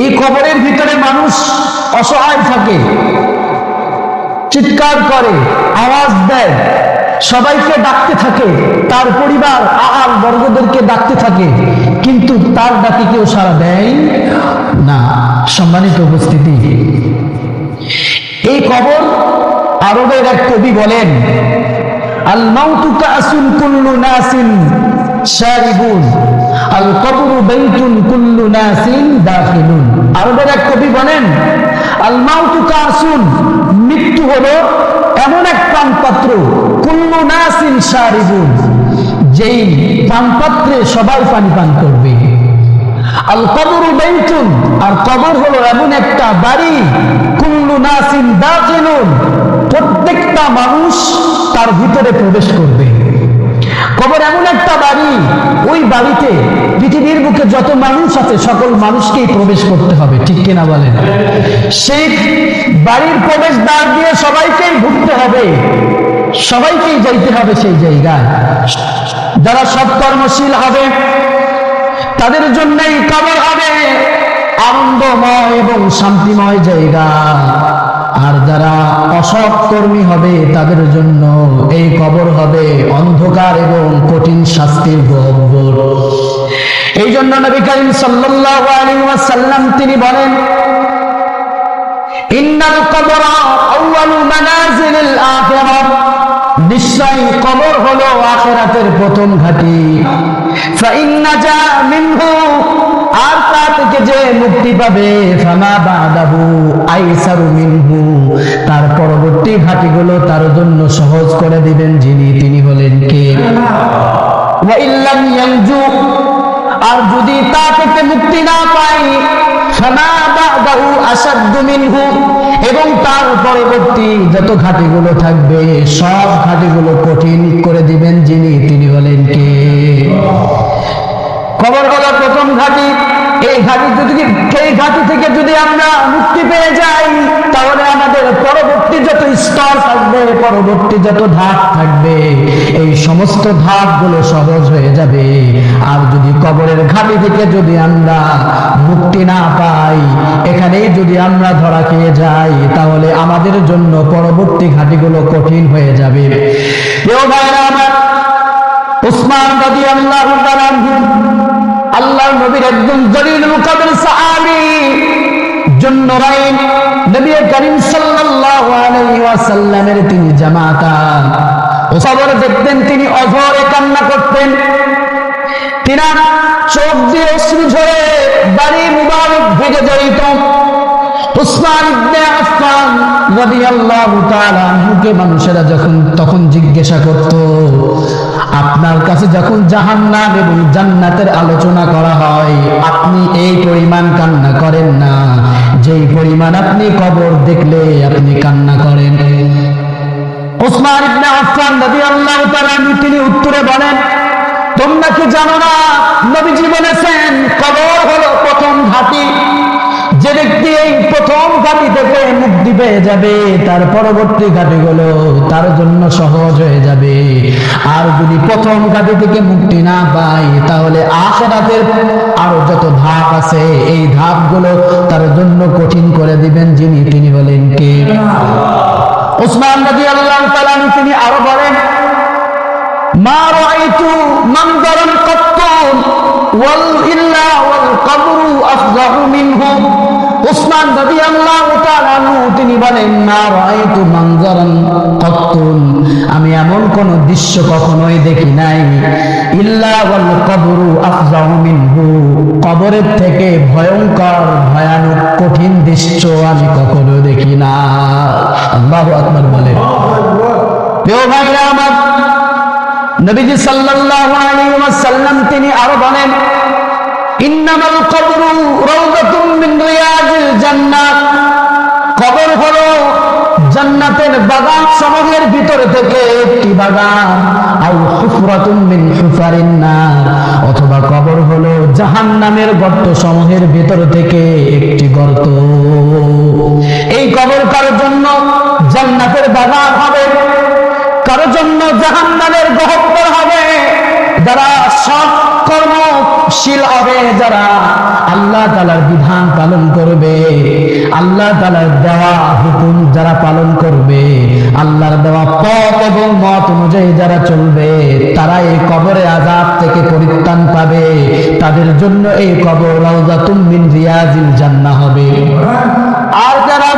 এই কবরের ভিতরে মানুষ অসহায় থাকে, চিৎকার করে, আওয়াজ দেয়, সবাইকে ডাকতে থাকে, তার পরিবার আহার বর্গদেরকে ডাকতে থাকে, কিন্তু তার ডাকে কেউ সাড়া দেয় না। সম্মানিত উপস্থিতি, এই কবর, আরবের এক কবি বলেন, আল মাউতু কাসুন কুল্লু নাসিন শারিবুন, আল কবরু বাইতুন কুল্লু নাসিন দাখিলুন। আরবের এক কবি বলেন, আল মাউতু কাসুন, মৃত্যু হলো এমন এক পানপাত্র, কুল্লু নাসিন শারিবুন, যেই পানপাত্রে সবাই পানি পান করবে। আল কবরু বাইতুন, আর কবর হলো এমন একটা বাড়ি, কুল্লু নাসিন দাখিলুন, প্রত্যেকটা মানুষ তার ভিতরে প্রবেশ করবে। কবর এমন একটা বাড়ি, ওই বাড়িতে পৃথিবীর বুকে যত মানুষ আছে সকল মানুষকেই প্রবেশ করতে হবে, ঠিক কিনা বলেন? সেই বাড়ির প্রবেশ দ্বার দিয়ে সবাইকেই ঢুকতে হবে, সবাইকেই যাইতে হবে সেই জায়গায়। যারা সৎকর্মশীল হবে তাদের জন্যই কবর হবে আনন্দময় এবং শান্তিময় জায়গা, আর যারা অসৎকর্মী হবে তাদের জন্য এই কবর হবে অন্ধকার এবং কঠিন শাস্তির গহ্বর। এই জন্য নবী করিম সাল্লাল্লাহু আলাইহি ওয়াসাল্লাম তিনি বলেন, ইন্নাল কবরা আউয়ালু মানাজিলিল আখিরাহ, নিশ্চয় কবর হলো আখিরাতের প্রথম ঘাঁটি। ফাইন্না জা মিনহু, আর তা থেকে যে মুক্তি পাবে, ফামা বাদাহু আইসারু মিনহু, তার পরবর্তী ঘাঁটিগুলো তার জন্য সহজ করে দিবেন যিনি, তিনি হলেন কে? ওয়া ইল্লাম ইয়ানজু, আর যদি তা থেকে মুক্তি না পাই, ফামা বাদাহু আসাদ্দু মিনহু, এবং তার পরবর্তী যত ঘাঁটিগুলো থাকবে সব ঘাঁটিগুলো কঠিন করে দিবেন যিনি, তিনি হলেন কে? কবর হলো প্রথম ঘাঁটি। এই ঘাঁটি থেকে যদি আমরা মুক্তি পেয়ে যাই, তাহলে আমাদের পরবর্তী যত স্তর থাকবে, পরবর্তী যত ধাপ থাকবে, এই সমস্ত ধাপগুলো সহজ হয়ে যাবে। আর যদি কবরের ঘাঁটি থেকে যদি আমরা মুক্তি না পাই, এখানেই যদি আমরা ধরা খেয়ে যাই, তাহলে আমাদের জন্য পরবর্তী ঘাঁটিগুলো কঠিন হয়ে যাবে। উসমান রাদিয়াল্লাহু তাআলা আনহু, আল্লাহর নবীর একজন জলিলুল কদর সাহাবী, জুন্নুরাইন, নবী করিম সাল্লাল্লাহু আলাইহি ওয়াসাল্লামের তিনি জামাতা। কবর দেখতেন, তিনি অঝরে কান্না করতেন, তিনার চোখ দিয়ে অশ্রু ঝরে দাড়ি মুবারক ভিজে যাইত। উসমান ইবনে আফফান রাদিয়াল্লাহু তাআলা আনহুকে মানুষেরা তখন জিজ্ঞাসা করত, আপনার কাছে যখন জাহান্নাম এবং জান্নাতের আলোচনা করা হয়, আপনি এই পরিমাণ কান্না করেন না যেই পরিমাণ আপনি কবর দেখলে আপনি কান্না করেন। উসমান ইবনে আফফান রাদিয়াল্লাহু তাআলা আনহু তিনি উত্তরে বলেন, তোমরা কি জানো না, নবীজি বলেছেন কবর হলো প্রথম ঘাঁটি। যে ব্যক্তি এই প্রথম ঘাঁটি থেকে মুক্তি পেয়ে যাবে, তার পরবর্তী ঘাঁটিগুলো তার জন্য সহজ হয়ে যাবে। আর যদি প্রথম ঘাঁটি থেকে মুক্তি না পাই, তাহলে আখিরাতের আরো যত ধাপ আছে এই ধাপগুলো তার জন্য কঠিন করে দিবেন যিনি, তিনি হলেন কে? উসমান রাদিয়াল্লাহু তাআলা তিনি আরো বলেন, মা রাআইতু মানজারান কাত্তু ওয়াল ইল্লা ওয়াল কবরু আফযাহু মিনহু। উসমান রাদিয়াল্লাহু তাআলা তিনি বলেন, মা রাআইতু মানজারান কাত্তু, আমি এমন কোন দৃশ্য কখনোই দেখি নাই, ইল্লা ওয়াল কবরু আফযাহু মিনহু, কবরের থেকে ভয়ঙ্কর ভয়ানক কঠিন দৃশ্য আমি কখনো দেখি না। আল্লাহু আকবার বলেন। প্রিয় ভাইরা আমার, নবীজি সাল্লাল্লাহু আলাইহি ওয়াসাল্লাম তিনি আরো বলেন, ইন্নামাল কবরু রাউদাতুম মিন রিয়াজিল জান্নাহ, কবর হলো জান্নাতের বাগান সমূহের ভিতর থেকে একটি বাগান। আও হুফরাতুম মিন হুফারিন নার, অথবা কবর হলো জাহান্নামের গর্ত সমূহের ভিতর থেকে একটি গর্ত। এই কবর কারোর জন্য জান্নাতের বাগান হবে, কারোর জন্য জাহান্নামের গহ্বর হবে। যারা সৎ কর্ম দায়িত্বশীল হবে যারা আল্লাহ তাআলার বিধান পালন করবে, আল্লাহ তাআলার দেওয়া হুকুম যারা পালন করবে, আল্লাহর দেওয়া পথ এবং মত অনুযায়ী যারা চলবে, তারা এই কবরের আযাব থেকে পরিত্রাণ পাবে। তাদের জন্য এই কবর রাউযাতুম মিন রিয়াজিল জান্নাহ হবে। আর যারা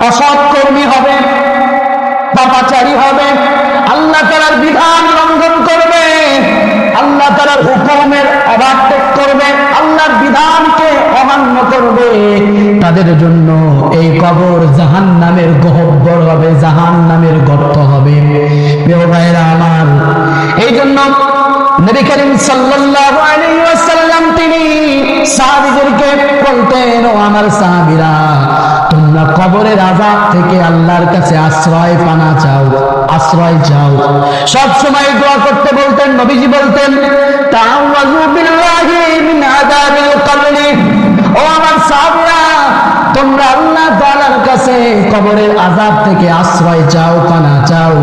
অসৎ কর্মী হবে, পাপাচারী হবে, আল্লাহ তাআলার বিধান লঙ্ঘন করবে, আল্লাহ তাআলার হুকুমের অবাধ্য করবে, আল্লাহর বিধানকে অমান্য করবে, তাদের জন্য এই কবর জাহান্নামের গহ্বর হবে, জাহান্নামের গর্ত হবে। প্রিয় ভাইরা আমার, এই জন্য নবী করিম সাল্লাল্লাহু আলাইহি ওয়াসাল্লাম তিনি সাহাবীদেরকে বলতেন, ও আমার সাহাবীরা, তোমরা কবরের আযাব থেকে আল্লাহর কাছে আশ্রয় পানা চাও, আশ্রয় চাও। সব সময় দোয়া করতে বলতেন। নবীজি বলতেন, তাআওয়াযু বিল্লাহি মিন আযাবিল কবরি। ও আমার সাহাবীরা, তোমরা আল্লাহ তাআলার কাছে কবরের আযাব থেকে আশ্রয় চাও, পানা চাও।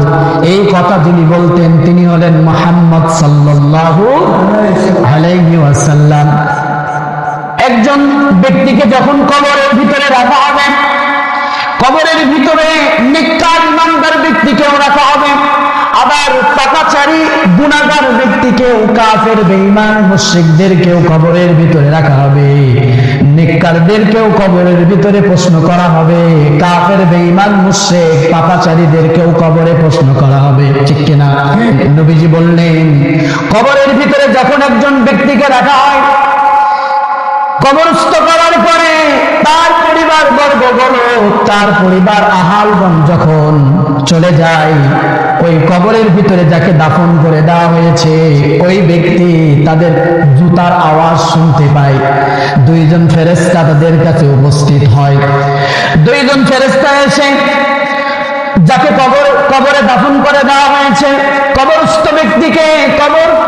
এই কথা যিনি বলতেন তিনি হলেন মুহাম্মদ সাল্লাল্লাহু আলাইহি ওয়াসাল্লাম। একজন ব্যক্তিকে যখন কবরের ভিতরে রাখা হবে, কবরের ভিতরে নেককার ইমানদার ব্যক্তিকেও রাখা হবে, আবার পাপাচারী গুনাহগার ব্যক্তিকেও, কাফের বেঈমান মুশরিকদেরকেও কবরের ভিতরে রাখা হবে। নেককারদেরকেও কবরের ভিতরে প্রশ্ন করা হবে, কাফের বেঈমান মুশরিক পাপাচারীদেরকেও কবরে প্রশ্ন করা হবে। ঠিক কিনা? নবীজি বললেন, কবরের ভিতরে যখন একজন ব্যক্তিকে রাখা হয়, কবরস্থ করার পরে তার পরিবার বর্গগণ, তার পরিবার আহালগণ যখন চলে যায়, ওই কবরের ভিতরে যাকে দাফন করে দেওয়া হয়েছে ওই ব্যক্তি তাদের জুতার আওয়াজ শুনতে পায়। দুইজন ফেরেশতা তাদের কাছে উপস্থিত হয়। দুইজন ফেরেশতা এসে যাকে কবরে দাফন করে দেওয়া হয়েছে, কবরস্থ ব্যক্তিকে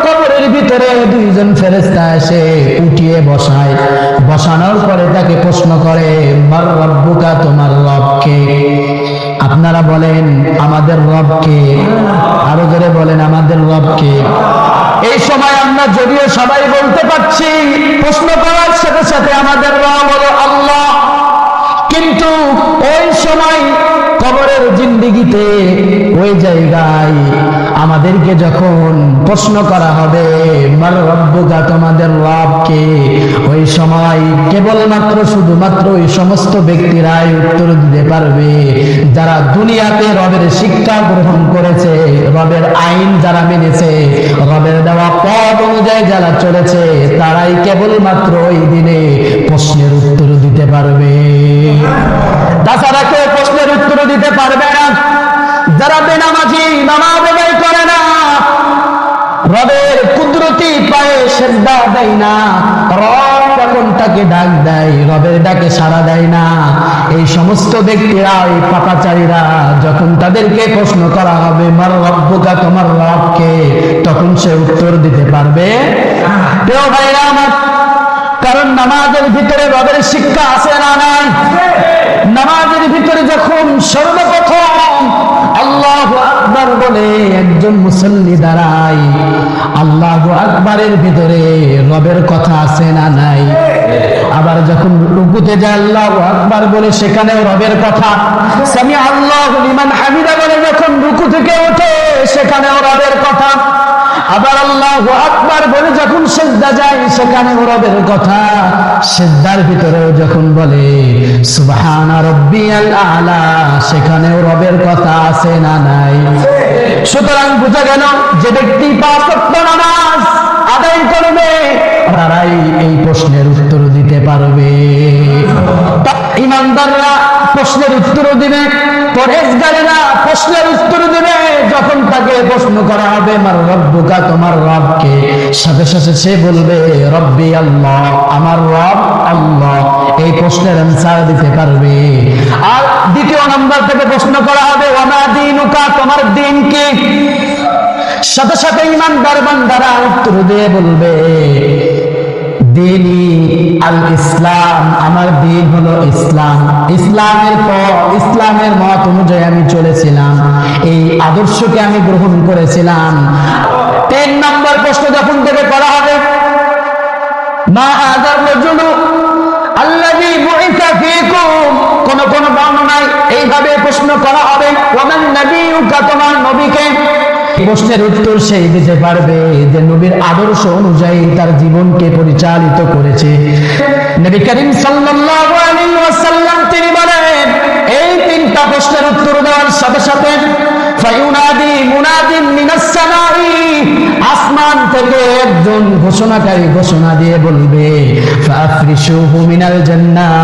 কবরের ভিতরে দুইজন ফেরেশতা এসে উঠিয়ে বসায়। বসানোর পরে তাকে প্রশ্ন করে, মার রব্বুকা, তোমার রব কে? আপনারা বলেন আমাদের রব কে। আরো জোরে বলেন আমাদের রব কে। এই সময় আমরা যদিও সবাই বলতে পারছি, প্রশ্ন করার সাথে সাথে আমাদের রব হলো আল্লাহ, কিন্তু ওই সময় কবরের জিন্দেগিতে ওই জায়গায় আমাদেরকে যখন প্রশ্ন করা হবে, মার রব্বুকা, তোমাদের রব কে, ওই সময় কেবলমাত্র শুধুমাত্র ওই সমস্ত ব্যক্তিরাই উত্তর দিতে পারবে যারা দুনিয়াতে রবের শিক্ষা গ্রহণ করেছে, রবের আইন যারা মেনেছে, রবের দেওয়া পথ অনুযায়ী যারা চলেছে, তারাই কেবলমাত্র ওই দিনে প্রশ্নের উত্তর দিতে পারবে। তাছাড়া কেউ প্রশ্নের উত্তর দিতে পারবে না। যারা বেনামাজি, নামাজ আদায় করে না, রবের কুদরতি পায়ে সিজদা দেয় না, রব যখন তাকে ডাক দেয় রবের ডাকে সাড়া দেয় না, এই সমস্ত ব্যক্তিরা, এই পাপাচারীরা যখন তাদেরকে প্রশ্ন করা হবে, মার রব্বুকা, তোমার রব কে, তখন সে উত্তর দিতে পারবে। প্রিয় ভাইরা আমার, কারণ নামাজের ভিতরে রবের শিক্ষা আছে না নাই? নামাজের ভিতরে যখন সর্বপ্রথম আল্লাহু আকবার বলে একজন মুসল্লি দাঁড়ায়, আল্লাহু আকবারের ভিতরে রবের কথা আছে না নাই? আবার যখন রুকুতে যায় আল্লাহু আকবার বলে সেখানেও রবের কথা, সামি আল্লাহু লিমান হামিদা বলে যখন রুকু থেকে ওঠে সেখানেও রবের কথা, আবার আল্লাহু আকবার বলে যখন সিজদা যায় সেখানেও রবের কথা, সিজদার ভিতরেও যখন বলে সুবহানা রাব্বিয়াল আ'লা সেখানেও রবের কথা আছে না নাই? সুতরাং বোঝা গেল যে ব্যক্তি পাঁচ ওয়াক্ত নামাজ আদায় করবে তারাই এই প্রশ্নের উত্তর দিতে পারবে। ঈমানদাররা প্রশ্নের উত্তর দিবে, পরহেজগারেরা প্রশ্নের উত্তর দিবে। যখন তাকে প্রশ্ন করা হবে মার রব্বুকা, তোমার রব কে, সাথে সাথে সে বলবে রব্বি আল্লাহ, আমার রব আল্লাহ। এই প্রশ্নের অ্যানসার দিতে পারবে। আর দ্বিতীয় নাম্বার থেকে প্রশ্ন করা হবে ওমা দীনুকা, তোমার দিন কি? সাথে সাথে ঈমানদার বান্দারা উত্তর দিয়ে বলবে দীনি আল ইসলাম, আমার দিন হলো ইসলাম। ইসলামের পর ইসলামের মত অনুযায়ী আমি চলেছিলাম, এই আদর্শকে আমি গ্রহণ করেছিলাম। 3 নম্বর প্রশ্ন যখন থেকে করা হবে, মা আযার রাজুলু আল্লাযী বুইসা ফীকুম, কোন কোন বর্ণনায় এইভাবে প্রশ্ন করা হবে, ওয়ামান নাবিয়ুকা, তোমার নবীকে। প্রশ্নের উত্তর সেই দিতে পারবে যে নবীর আদর্শ অনুযায়ী তার জীবনকে পরিচালিত করেছে। নবী করিম সাল্লাল্লাহু আলাইহি ওয়াসাল্লাম তিনি বলেন, এই 3টা প্রশ্নের উত্তর দেওয়ার সাথে সাথে ফায়ুনাদি মুনাদিন মিনাস সামাই, আসমান থেকে একজন ঘোষণাকারী ঘোষণা দিয়ে বলবে, ফাফরিশুহু মিনাল জান্নাহ,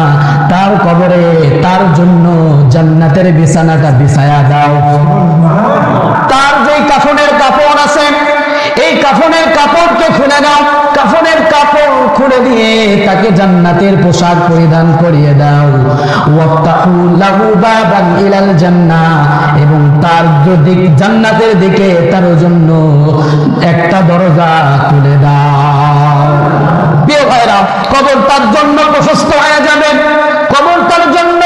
তার কবরে তার জন্য জান্নাতের বিছানাটা বিছায়া দাও। তার যে কাফনের কাপড় আছে, এই কাফনের কাপড়কে খুলে দাও, কাফনের কাপড় খুলে দিয়ে তাকে জান্নাতের পোশাক পরিধান করিয়ে দাও। ওয়াফতাহু লাহু বাবান ইলাল জান্নাহ, এবং তার যদি জান্নাতের দিকে তার জন্য একটা দরজা খুলে দাও। প্রিয় ভাইরা, কবর তার জন্য প্রশস্ত হয়ে যাবে, কবর তার জন্য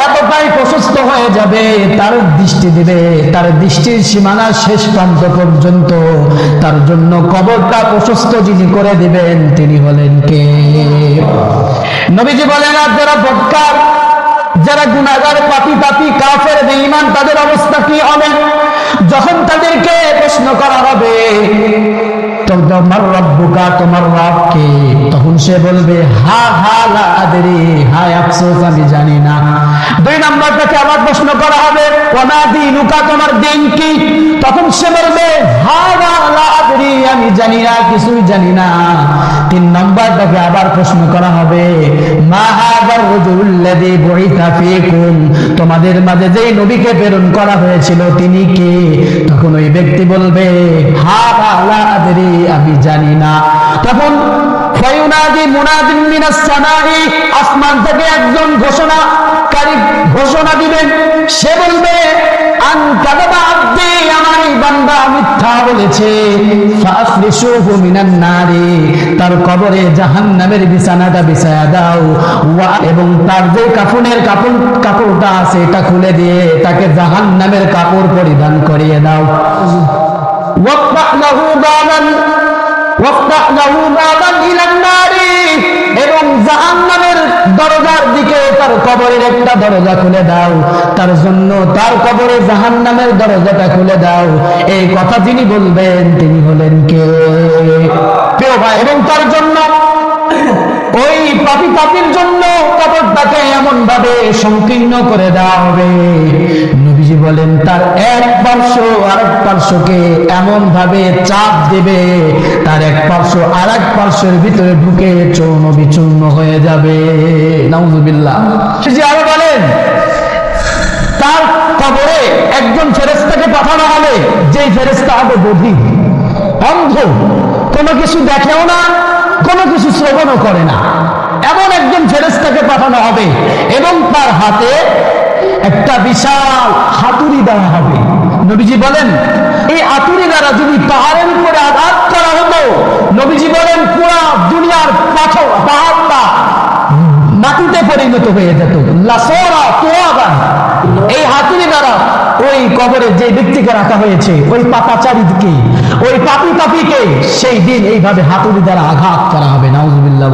এতটাই প্রশস্ত হয়ে যাবে, তার দৃষ্টি দিবে, তার দৃষ্টির সীমানা শেষ প্রান্ত পর্যন্ত তার জন্য কবরটা প্রশস্ত যিনি করে দিবেন তিনি হলেন কে? নবীজি বলেন, আর যারা বদকার, যারা গুনাহগার, পাপী পাপী, কাফের, বেঈমান, তাদের অবস্থা কি হবে? যখন তাদেরকে প্রশ্ন করা হবে তোমার রব্বুকা, তোমার রব কে, তখন সে বলবে হা হা লা আদরি, হায় আফসোস আমি জানি না। 2 নম্বরটাকে আবার প্রশ্ন করা হবে, ওয়া দীনুকা, তোমার দিন কি, তখন সে বলবে হা লা আদরি, আমি জানি না, কিছুই জানি না। 3 নম্বরটাকে আবার প্রশ্ন করা হবে, মা হাযার রাজুলুল্লাযী বুইসা ফীকুম, তোমাদের মাঝে যেই নবীকে প্রেরণ করা হয়েছিল তিনি কে? তখন ওই ব্যক্তি বলবে হা লা আদরি, আমি জানি না। তখন ফায়ুনাদি মুনাদিন মিনাস সামাই, আসমান থেকে একজন ঘোষণাকারী ঘোষণা দিবেন, সে বলবে আন কাযাবা আবদি, আমার এই বান্দা মিথ্যা বলেছে। ফাফরিশুহু মিনান নারি, তার কবরে জাহান্নামের বিছানাটা বিছায়া দাও। এবং তার যে কাফনের কাপড়টা আছে এটা খুলে দিয়ে তাকে জাহান্নামের কাপড় পরিধান করিয়ে দাও। এবং জাহান্নামের দরজার দিকে তার কবরের একটা দরজা খুলে দাও, তার জন্য তার কবরে জাহান্নামের দরজাটা খুলে দাও। এই কথা যিনি বলবেন তিনি হলেন কে? প্রিয় ভাই, এবং তার জন্য ওই পাপী পাপীর জন্য কবরটাকে এমন ভাবে সংকীর্ণ করে দেওয়া হবে, নবীজি বলেন তার এক পার্শ্ব আরেক পার্শ্বকে এমন ভাবে চাপ দেবে, তার এক পার্শ্ব আরেক পার্শ্বের ভিতরে ঢুকে চূর্ণ বিচূর্ণ হয়ে যাবে। নাউযুবিল্লাহ। জি আরো বলেন, তার কবরে একজন ফেরেশতাকে পাঠানো হবে, যে ফেরেশতা হবে বধির, অন্ধ, কোনো কিছু দেখেও না, কোনো কিছু শ্রবণও করে না, এমন একজন ফেরেশতাকে পাঠানো হবে, এবং তার হাতে একটা বিশাল হাতুড়ি দেওয়া হবে। নবীজি বলেন এই হাতুড়ি দ্বারা যদি পাহাড়ের উপরে আঘাত করা হতো, নবীজি বলেন পুরা দুনিয়ার পাহাড়টা মাটিতে পরিণত হয়ে যেত। লাসরা তুরাবান, এই হাতুড়ি দ্বারা ওই কবরে যে ব্যক্তিকে রাখা হয়েছে, ওই পাপাচারীকে, ওই পাপী পাপীকে সেই দিন এইভাবে হাতুড়ি দ্বারা আঘাত করা হবে। নাউযুবিল্লাহ।